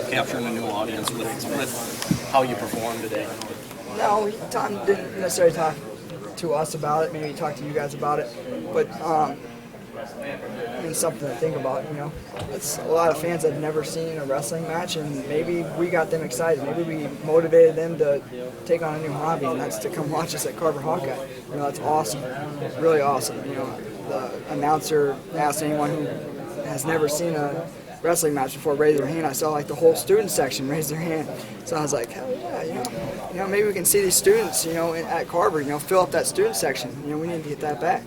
capturing a new audience with how you performed today? No, Tom didn't necessarily talk to us about it. Maybe he talked to you guys about it, but it's something to think about. It's a lot of fans that have never seen a wrestling match, and maybe we got them excited. Maybe we motivated them to take on a new hobby, and that's to come watch us at Carver Hawkeye. That's awesome, really awesome. The announcer asked anyone who has never seen a wrestling match before raise their hand. I saw like the whole student section raise their hand, so I was like, hell yeah, maybe we can see these students, at Carver, fill up that student section. We need to get that back.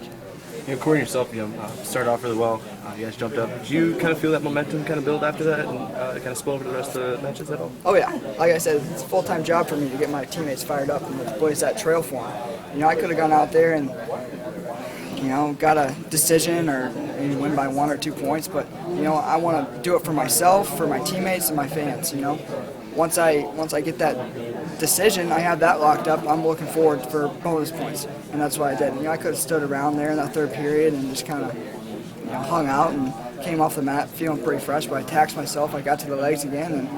Corey yourself, started off really well. You guys jumped up. Did you kind of feel that momentum kind of build after that and kind of spill over the rest of the matches at all? Oh yeah, like I said, it's a full-time job for me to get my teammates fired up and blaze that trail for them. I could have gone out there and got a decision or maybe win by 1 or 2 points, but I want to do it for myself, for my teammates, and my fans. Once I get that decision, I have that locked up. I'm looking forward for bonus points, and that's what I did. I could have stood around there in that third period and just kind of hung out and came off the mat feeling pretty fresh, but I taxed myself. I got to the legs again, and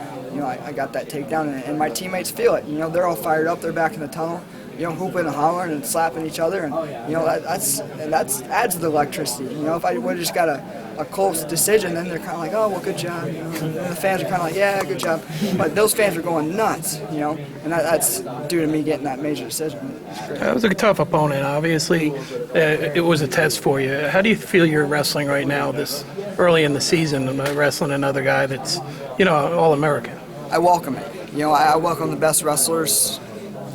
I got that takedown, and my teammates feel it. They're all fired up. They're back in the tunnel. Hooping and hollering and slapping each other, and that adds to the electricity. If I would have just got a close decision, then they're kind of like, oh, well, good job. And the fans are kind of like, yeah, good job. But those fans are going nuts, and that's due to me getting that major decision. It was a tough opponent, obviously. It was a test for you. How do you feel you're wrestling right now, this early in the season, and wrestling another guy that's, All-American? I welcome it. I welcome the best wrestlers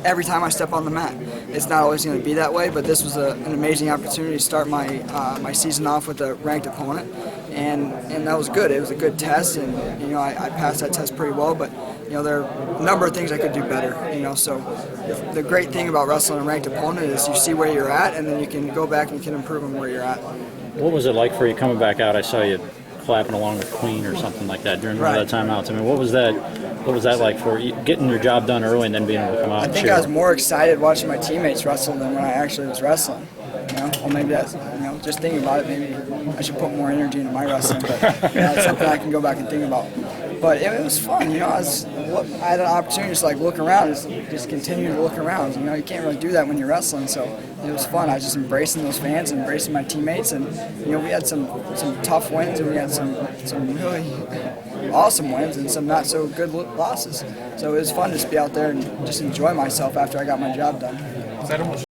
every time I step on the mat. It's not always going to be that way, but this was an amazing opportunity to start my my season off with a ranked opponent, and that was good. It was a good test, and I passed that test pretty well. But there are a number of things I could do better. So the great thing about wrestling a ranked opponent is you see where you're at, and then you can go back and you can improve on where you're at. What was it like for you coming back out? I saw you clapping along with Queen or something like that during one of the timeouts. I mean, what was that like for you, getting your job done early and then being able to come out? I think I was more excited watching my teammates wrestle than when I actually was wrestling. Well, maybe that's just thinking about it. Maybe I should put more energy into my wrestling, but it's something I can go back and think about. But it was fun. I had an opportunity to look around, just continue to look around. You can't really do that when you're wrestling, so it was fun. I was just embracing those fans, embracing my teammates, and we had some tough wins, and we had some really awesome wins and some not so good losses. So it was fun to just be out there and just enjoy myself after I got my job done.